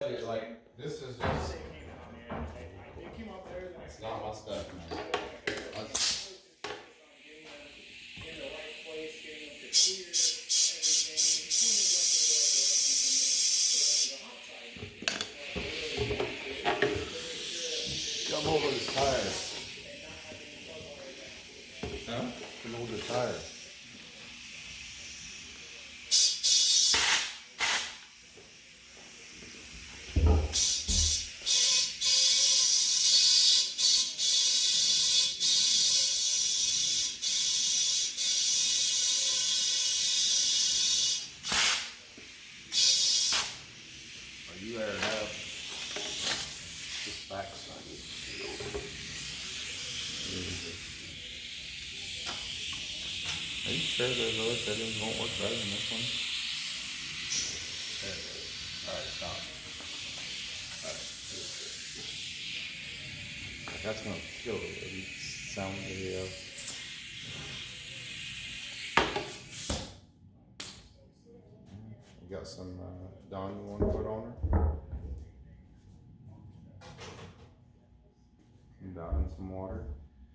Like, this is just, it's not my stuff, man. Come over the tires. Huh? Come over the tires. Are you aired out? This backside needs to be over. Are you sure those other settings won't work better than this one? There it is. Alright, stop. Alright. That's gonna kill the sound video. You got some Dawn you want to put on her? Some Dawn and some water.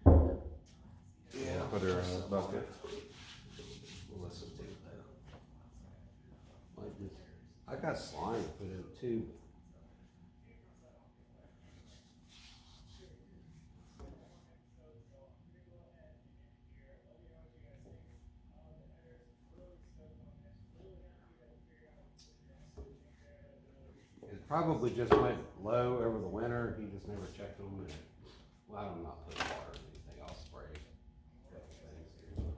Yeah. Put her in a bucket. Well, let's just take that. Like this. I got slime to put in too. It probably just went low over the winter. He just never checked them. And, well, I'm not putting water in anything. I'll spray a couple things here.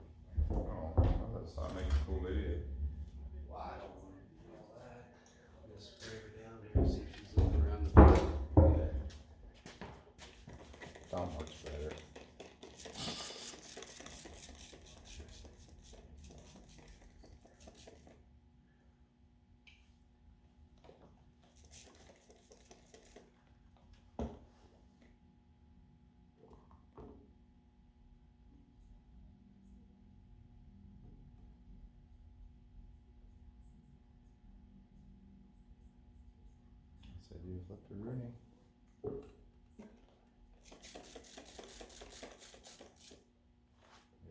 Oh, that's not making a cool video. Well, I don't want to do all that. I'm gonna spray her down here, see if she's looking around the building. Yeah. Dawn works better. Said you flipped her Rooney.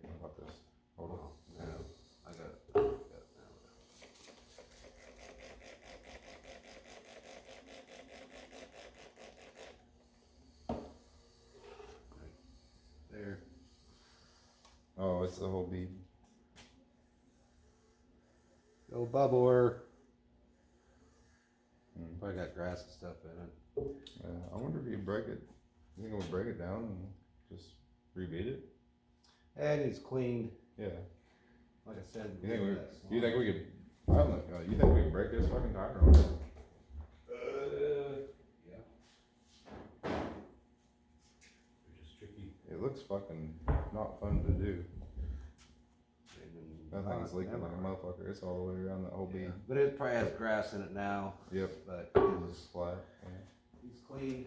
How about this? Hold on. No, I got it. I got it now. Right there. Oh, it's the whole bead. Go bubbler. Probably got grass and stuff in it. I wonder if you break it. You think it would break it down and just rebeat it? And it's cleaned. Yeah. Like I said. You think we? that's You think long. we could? I don't know. You think we could break this fucking tire on it? Yeah. It's just tricky. It looks fucking not fun to do. That thing's leaking like a motherfucker. It's all the way around that whole bead. But it probably has grass in it now. Yep. But It's just flat. Yeah. he's clean.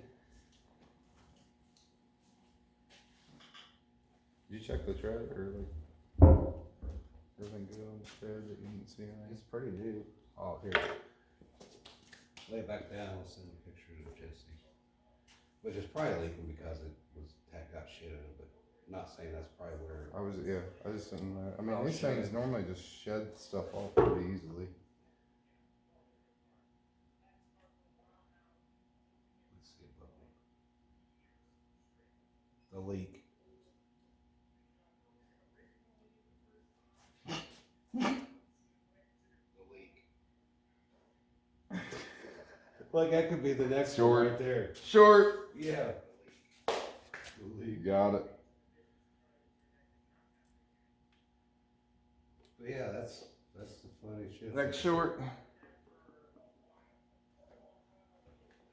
Did you check the tread or like everything good on the tread that you didn't see anything? It's pretty new. Oh, here. Lay it back down. I'll send a picture to Jesse. Which is probably leaking because it was got shit in it, but I'm not saying that's probably where. I just didn't know. I mean, Oh, these shit. things normally just shed stuff off pretty easily. Let's see the leak. Like that could be the next one Short. right there. Short. Yeah. You got it. But yeah, that's the funny shit. Next short.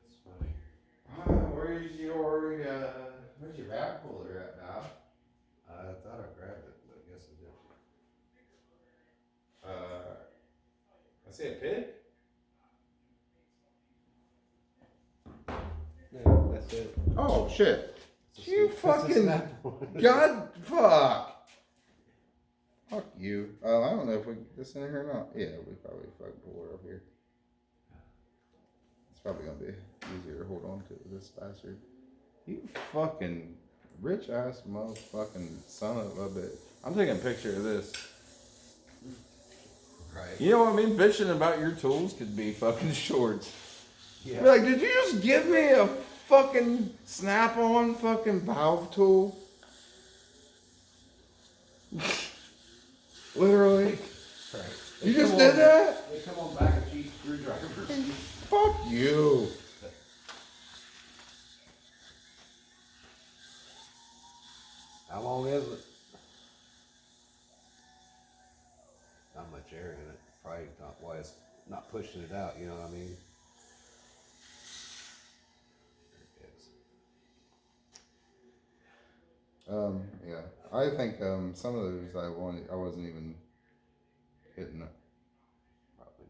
That's funny. Where's your vac puller at now? I thought I grabbed it, but I guess I didn't. I see a pig. No, that's it. Oh shit! It's a You snap- fucking it's a snap one. God, fuck! Fuck you. I don't know if we get this in here or not. Yeah, we probably fucking pull her up here. It's probably gonna be easier to hold on to this bastard. You fucking rich ass motherfucking son of a bitch. I'm taking a picture of this. Right. You know what I mean? Bitching about your tools could be fucking shorts. Yeah. Be like, did you just give me a fucking snap-on fucking valve tool? Literally. Right. You just did that? They come on back of cheap screwdrivers. Fuck you. How long is it? Not much air in it. Probably not why it's not pushing it out, you know what I mean? There it is. Yeah. I think some of those I wasn't even hitting it. Probably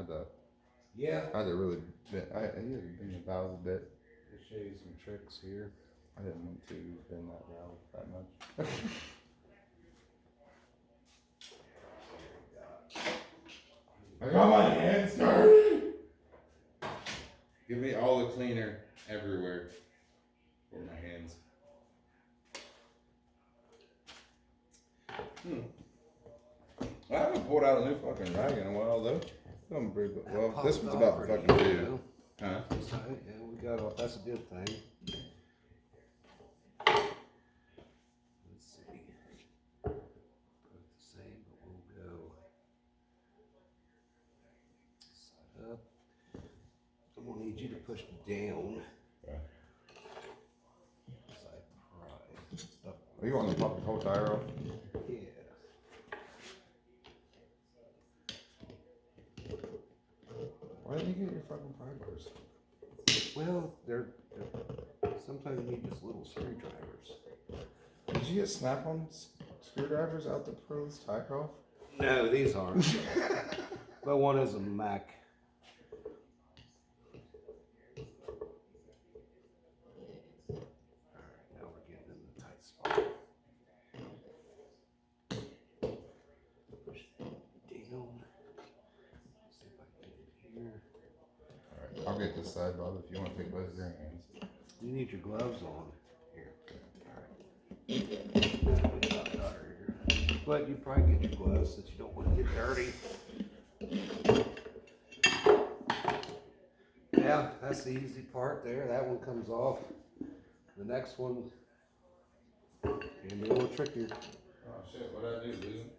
not. Yeah, I had to really bend. I had to bend the valve a bit. I'll show you some tricks here. I didn't mean to bend that valve that much. I got my hands dirty. Give me all the cleaner everywhere for my hands. I haven't pulled out a new fucking rag in a while though. I'm pretty good. Well, this one's about fucking due. Huh? Yeah, we got all, that's a good thing. Let's see. Both the same, but we'll go side up. I'm gonna need you to push down. Okay. Side pry. Up. Are you wanting to pop the whole tire off? Yeah. Why didn't you get your fucking pry bars? Well, they're sometimes you need just little screwdrivers. Did you get snap-on screwdrivers out to pull this tire off? No, these aren't. But one is a Mac. Alright, now we're getting in the tight spot. Push it down. See if I can get it here. Alright, I'll get this side, Bob, if you want to take both of your hands. You need your gloves on. Here. Alright. But you probably get your gloves since you don't want to get dirty. Yeah, that's the easy part there. That one comes off. The next one can be a little trickier. Oh shit, what'd I do, lose them?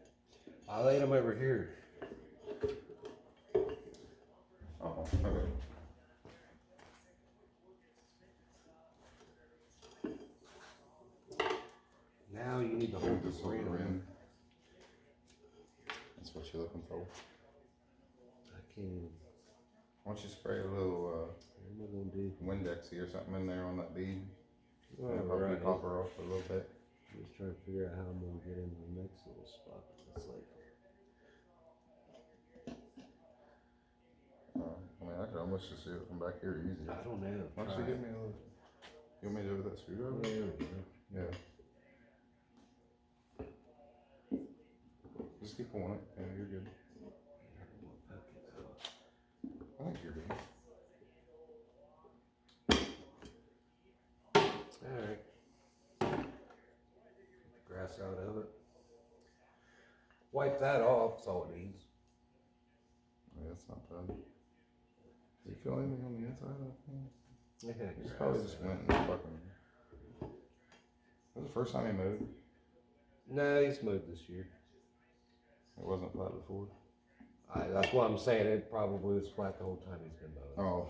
I laid them over here. Oh, okay. Now you need to hold this rim. rim. That's what you're looking for. I can. Why don't you spray a little What am I gonna do? Windexy or something in there on that bead? Oh, And probably right. pop her off a little bit. Just trying to figure out how I'm gonna get into the next little spot. It's like. I mean, I could almost just do it from back here easier. I don't know. Why don't you give me a little? You want me to do with that screwdriver? Yeah. Just keep pulling it. Yeah, you're good. I think you're good. Alright. Get the grass out of it. Wipe that off, that's all it needs. Yeah, it's not bad. Do you feel anything on the inside of that thing? Yeah, You probably just went and fucking. Was it the first time he mowed? No, he's mowed this year. It wasn't flat before. That's what I'm saying. It probably was flat the whole time he's been mowing. Oh.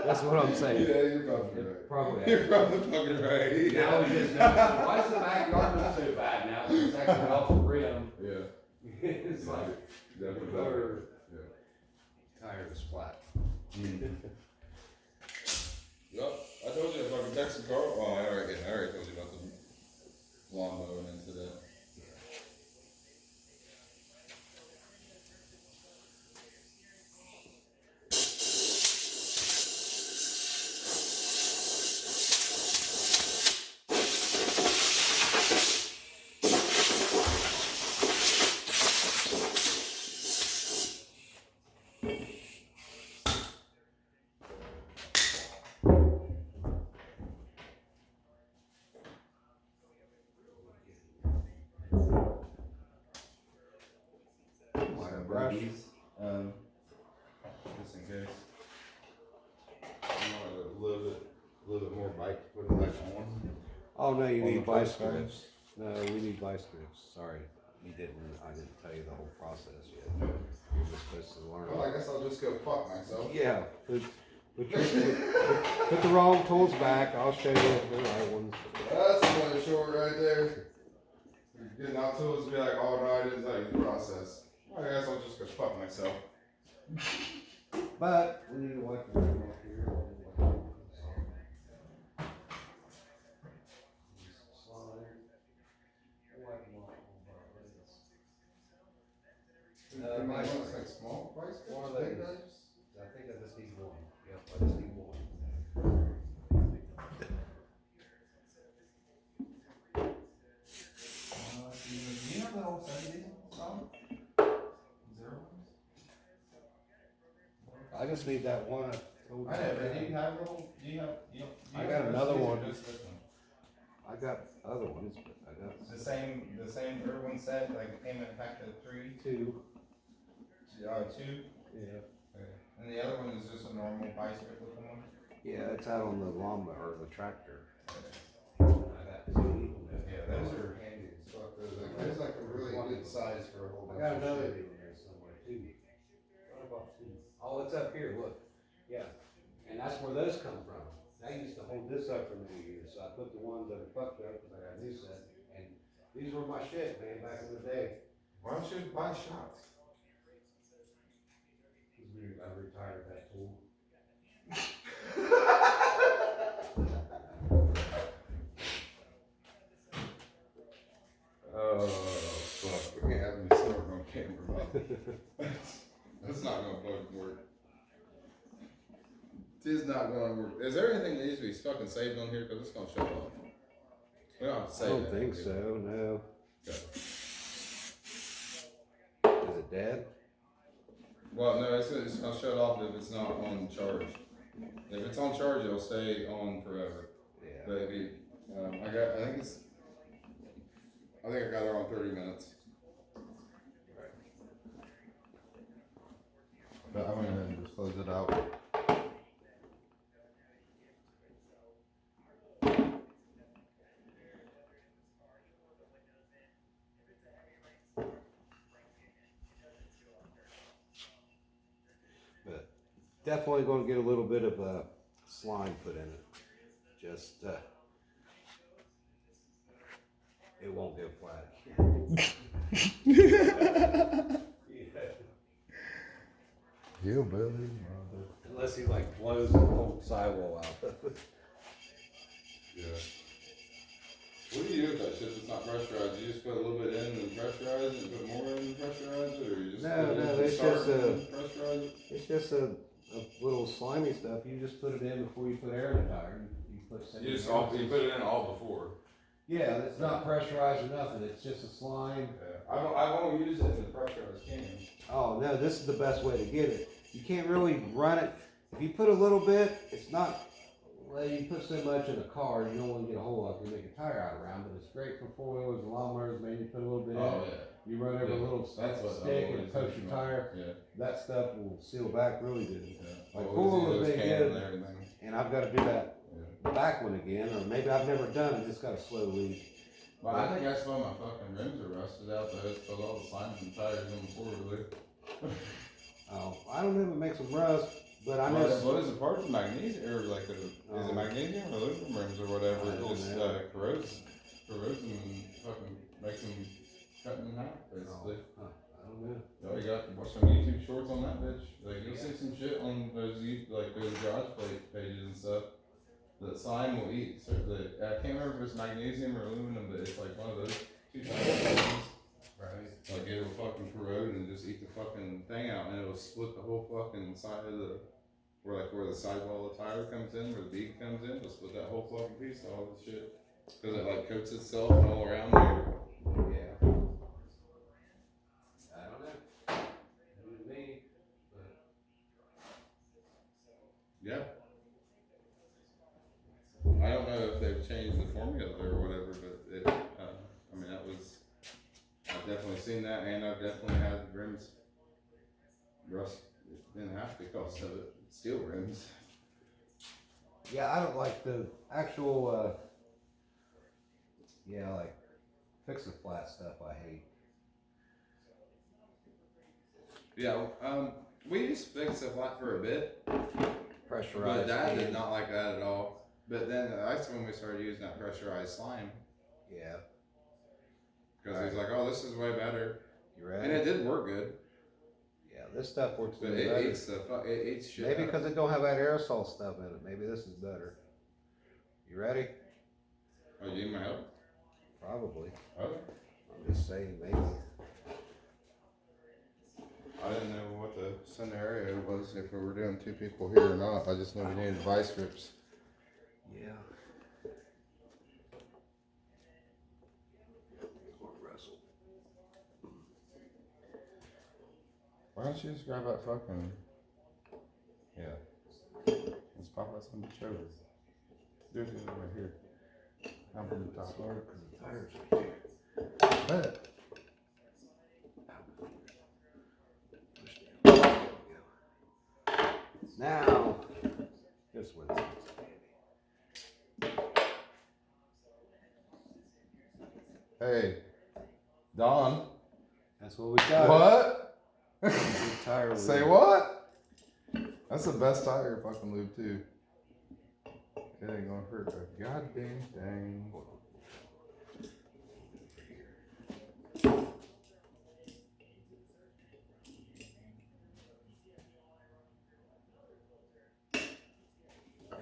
That's what I'm saying. Yeah, you're probably It right. probably. You're probably fucking right. Now we just know. Why is the backyard look so bad now? It's actually off the rim. Yeah. It's like Definitely. color Yeah. tire is flat. Yep, I told you about the Texas car. Oh, I already told you about the lawn mowing into that. case. You want a little bit more bite to put it back on. Oh no, you On need the vice first time? grips. No, we need vice grips. Sorry, I didn't tell you the whole process yet. You're just supposed to learn. Well, I guess I'll just go fuck myself. Yeah, put the wrong tools back. I'll show you the right ones. That's another short right there. You're getting out tools to be like, oh no, I didn't tell you the process. Well, I guess I'll just go fuck myself. But we need to wipe the rim off here. It's like small price. One of those. I think I just need one. Yep, I just need one. Do you have the whole 70 song? Zero? I just need that one. I know, but do you have little, I got another one. I got other ones, but I got The same everyone said, like it came in a pack of 3, two. 2. Yeah. Okay. And the other one is just a normal bicycle looking one? Yeah, it's out on the lawnmower or the tractor. Yeah, those are handy as fuck. Those like a really good size for a whole I bunch got of another shit. in there somewhere too. What about two? Oh, it's up here, look. Yeah. And that's where those come from. I used to hold this up for many years, so I put the ones that are fucked up because I got a new set. And these were my shit, man, back in the day. Why don't you just buy shots? I retired that tool. Oh, fuck. We can't have me snorting on camera. That's not gonna fucking work. It is not gonna work. Is there anything that needs to be fucking saved on here? Because it's gonna shut off. We don't have to I save don't that. think so, no. Okay. Is it dead? Well, no, it's gonna shut off if it's not on charge. If it's on charge, it'll stay on forever. Yeah. But if you, I think I got her on 30 minutes. Right. But I went ahead and just closed it out. But definitely going to get a little bit of slime put in it. Just it won't go flat. You Billy. Unless he like blows the whole sidewall out. Yeah. What do you do with that shit that's not pressurized? You just put a little bit in and pressurize it and put more in and pressurize it? Or you just No, put it no, in it's start just and pressurize it? It's just a little slimy stuff. You just put it in before you put air in the tire. You put You put it in all before. Yeah, it's not pressurized or nothing. It's just a slime. Yeah. I won't use it in the pressurized can. Oh no, this is the best way to get it. You can't really run it. If you put a little bit, it's not. Well, you put so much in a car, you don't want to get a whole lot. You make a tire out around, but it's great for 4-wheelers and lawnmowers. Maybe you put a little bit in. Oh yeah. You run over a little That's what stick and post your tire. Yeah. That stuff will seal back really good. Yeah. Like Always 4-wheelers, use they those get cans and everything. And I've got to do that Yeah. back one again, or maybe I've never done it. Just got a slow leak. Well, I think that's why my fucking rims are rusted out. Though it's put all the slime and tires on the four-wheeler. Oh, I don't know if it makes them rust, but I know. What is the part of magnesium or like is it magnesium or aluminum rims or whatever? I It don't just know. corrodes them and fucking makes them cutting them out basically. I don't know. Oh, you got to watch some YouTube shorts on that bitch. Like you'll see some shit on those those garage plate pages and stuff that slime will eat. So I can't remember if it's magnesium or aluminum, but it's like one of those two types of things. Right. Like it'll fucking corrode and just eat the fucking thing out, and it'll split the whole fucking side of the where the sidewall of the tire comes in, where the bead comes in. It'll split that whole fucking piece, all this shit, because it like coats itself all around there. Yeah. I don't know. New to me, but Yeah. I don't know if they've changed the formula or whatever, but it. I mean, that was. I've definitely seen that, and I've definitely had the rims rust than half the cost of it. Steel rims. Yeah, I don't like the actual, like fix the flat stuff I hate. Yeah, we used to fix the flat for a bit. Pressurized. But Dad did not like that at all. But then that's when we started using that pressurized slime. Yeah. Because he's like, oh, this is way better. You ready? And it did work good. Yeah, this stuff works But better. it eats it eats shit. Maybe because it don't have that aerosol stuff in it. Maybe this is better. You ready? Oh, you need my help? Probably. Okay. I'm just saying, maybe. I didn't know what the scenario was, if we were doing 2 people here or not. I just know we needed vice grips. Yeah. Or wrestle. Why don't you just grab that fucking... Yeah. Let's pop that some bitch over. Do it right here. I'm from the top. Because the tires right there. But... Now, this one's Hey, Don. That's what we got. What? Tire Say lube. what? That's the best tire fucking lube too. It ain't gonna hurt a goddamn thing.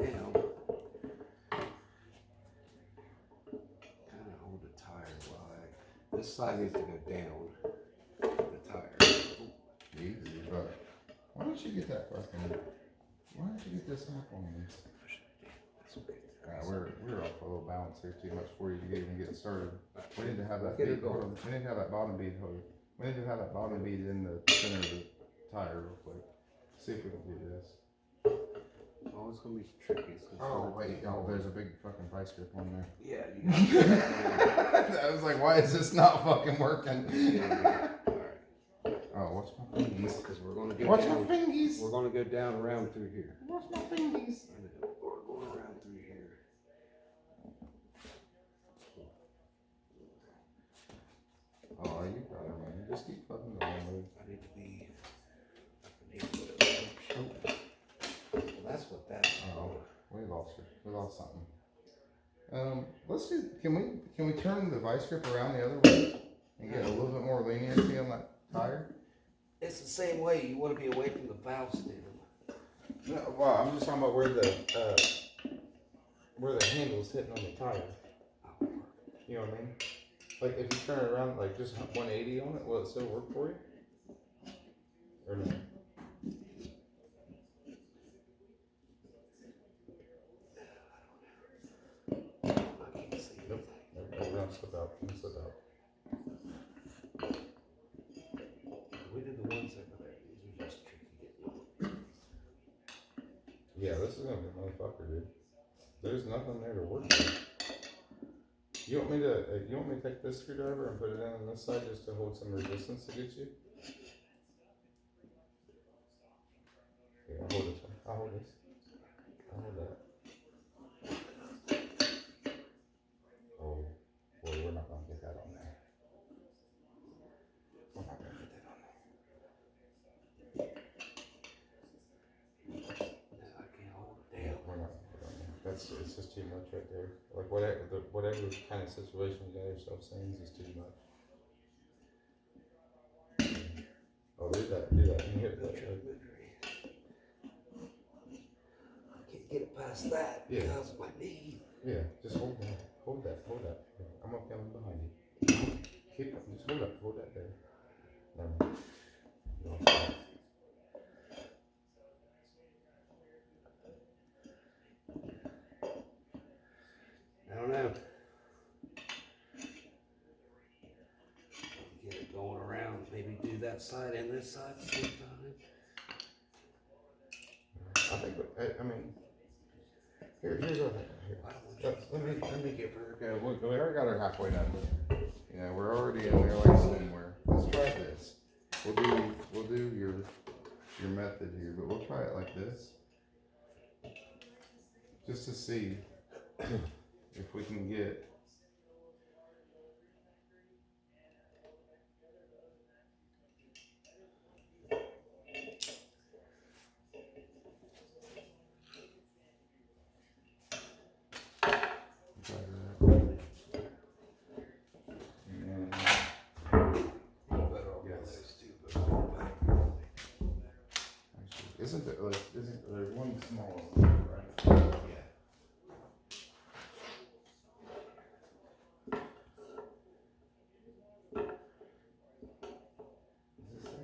Now, kind of hold the tire while this side needs to go down. The tire. Easy, but why don't you get that fucking? Why don't you get this up on this? We're off a little balance here too much for you to even get started. We need to have that. Get it going. We need to have that bottom bead hold. We need to have that bottom bead in the center of the tire real quick. See if we can do this. Oh, it's gonna be tricky. There's a big fucking vice grip on there. Yeah, you got I was like, why is this not fucking working? Alright. Oh, watch my fingies. Because we're gonna go Watch down. my fingies. We're gonna go down around through here. Watch my fingies. We're going around through here. Oh, you got it, man. Just keep fucking going with it. I need to be. Well, that's what that's Oh, we lost her. We lost something. Let's do. Can we turn the vice grip around the other way and get a little bit more leniency on that tire? It's the same way. You want to be away from the valve stem. No, well, I'm just talking about where the handle's hitting on the tire. You know what I mean? Like if you turn it around like just 180 on it, will it still work for you? Or no? I can't see Nope. anything. Nope. Slip out. Slip out. We did the ones over there. These are just tricky getting on. Yeah, this is gonna be a motherfucker, dude. There's nothing there to work with. You want me to take this screwdriver and put it in on this side just to hold some resistance to get you? Yeah, I'll hold this one. I'll hold this. I'll hold that. Oh, boy, we're not gonna get that on there. We're not gonna get that on there. I can't hold it down. We're not gonna get it on there. It's just too much right there. Like whatever kind of situation you got yourself in is just too much. Oh, do that. You can hit that. Right? I can't get it past that because of my knee. Yeah, just hold that. Hold that. I'm gonna come behind you. Keep it. Just hold that there. Never mind. You lost that. I don't know. Get it going around. Maybe do that side and this side at the same time. I think. I mean, here's what I think. Here. I don't want Let me give her. Okay, we already got her halfway done. Yeah, we're already in there like somewhere. Let's try this. We'll do your your method here, but we'll try it like this. Just to see if we can get. Isn't there like isn't there one small one, right? Yeah. Is this it?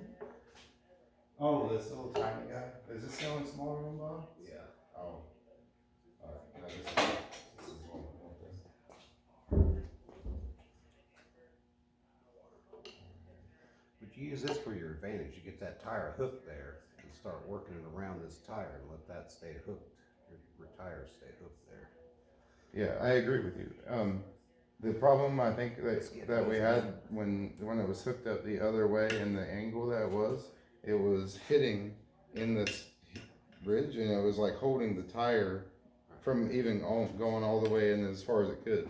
Oh, this little tiny guy. Is this the only smaller one, Bob? Yeah. Oh. Alright, no, this is one thing. But you use this for your advantage. You get that tire hooked there and start working it around this tire and let that stay hooked. Your tires stay hooked there. Yeah, I agree with you. The problem I think that we had when it was hooked up the other way and the angle that it was hitting in this bridge and it was like holding the tire from even going all the way in as far as it could.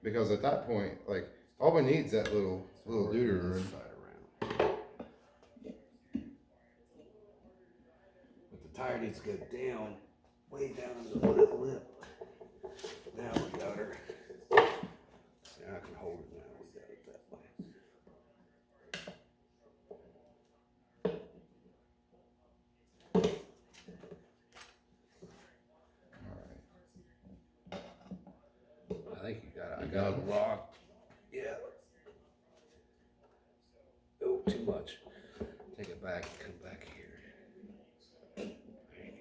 Because at that point, like all we need is that little deuter. But the tire needs to go down, way down to the little lip. Now we got her. See, I can hold it now. We got it that way. I think you got it. I got it locked. Yeah. Oh, too much. Take it back and come back here. There you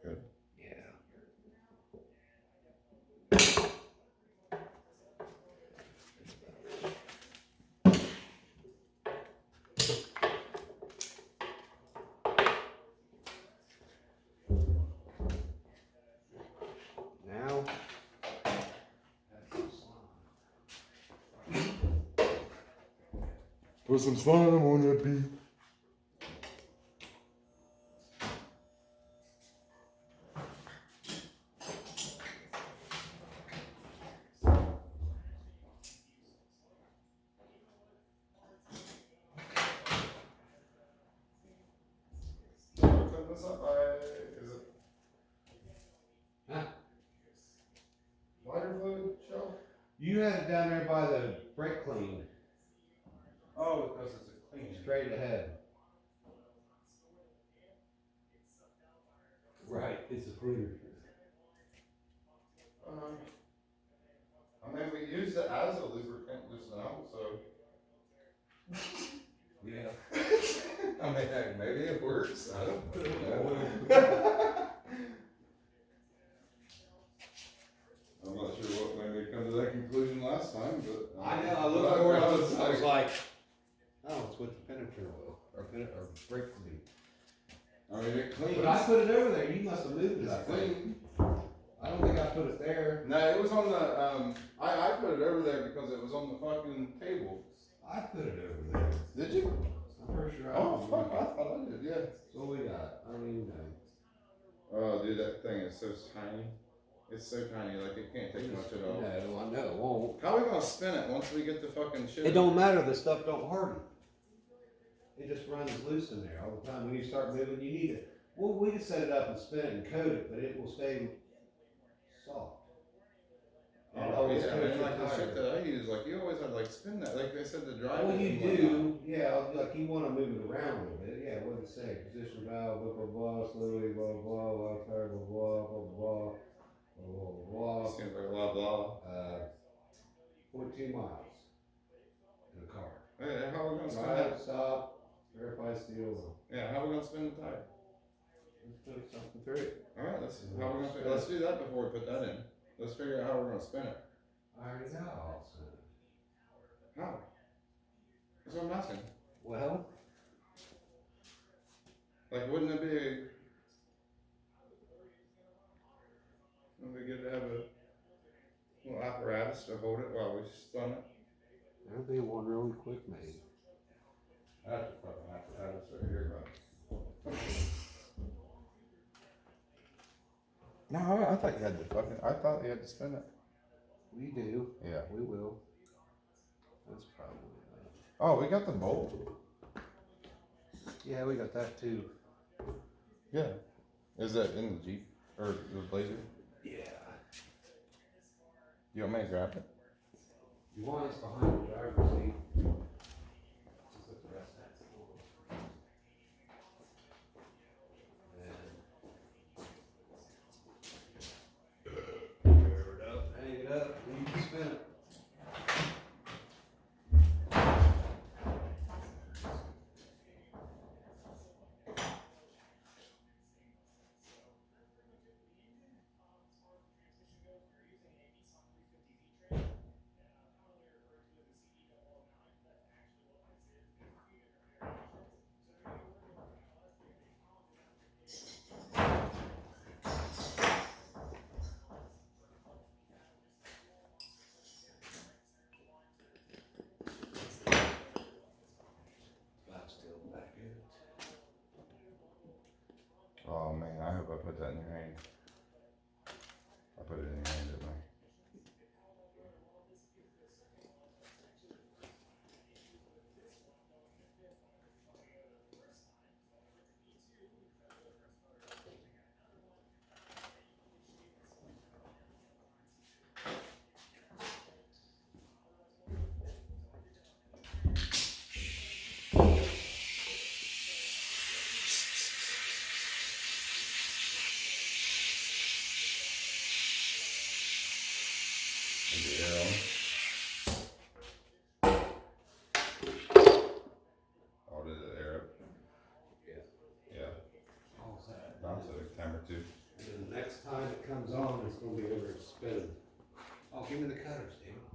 go. Good. Yeah. Now, Put some slime on that beat. Clean this up is it huh? lighter fluid shelf? You had it down there by the brake clean, Oh, because it's a clean. straight ahead. Right, it's a cleaner. I mean, we used it as a lubricant just now, so. Yeah. I mean, heck, maybe it works. I don't know. I'm not sure what made me come to that conclusion last time, but. I know, I looked for it, I was like, oh, it's with the penetrator oil, or brake clean. I mean, it cleans. But I put it over there, you must have moved it, I It's think. clean. I don't think I put it there. No, it was on the, I put it over there because it was on the fucking table. I put it over there. Did you? I'm pretty sure I Oh, put fuck, it. I thought I did, yeah. That's what we got, I don't even know. Oh, dude, that thing is so tiny. It's so tiny, like it can't take much at all. No, I know, it won't. How are we gonna spin it once we get the fucking shit? It don't matter, the stuff don't harden. It just runs loose in there all the time. When you start moving, you need it. Well, we can set it up and spin it and coat it, but it will stay soft. And Oh, always yeah, coat man, your like the tire. shit that I use, like you always had like spin that, like they said to drive Well, it you and do, yeah, like you wanna move it around a little bit, yeah, what does it say? Position valve, blah, blah, blah, slowly, blah, blah, blah, tire, blah, blah, blah, blah, blah, blah, whatnot. Seems like blah blah. 14 miles in the car. Hey, how are we gonna spin Drive, that? stop, verify steel wheel. Yeah, how are we gonna spin the tire? Let's put something through it. Alright, let's do that before we put that in. Let's figure out how we're gonna spin it. I already got all set. How? That's what I'm asking. Well, Like, wouldn't it be good to have a little apparatus to hold it while we spun it? there'll be one really quick made. That's a fucking apparatus. right here, bro. No, I thought you had to fucking. I thought you had to spin it. We do. Yeah. We will. That's probably Oh, we got the bowl. Yeah, we got that too. Yeah. Is that in the Jeep or the Blazer? Yeah. You want me to grab it? You want us behind the driver's seat. Just put the rest of that on. And cover it up, hang it up, and you can spin it. Flat still back in it. Oh man, I hope I put that in your hand. I put it in your hand, didn't I? Is the air on? Oh, did it air up? Yeah. Yeah. All set. Down to the timer too. And the next time it comes on, it's gonna be over spinning. Oh, give me the cutters, damn it.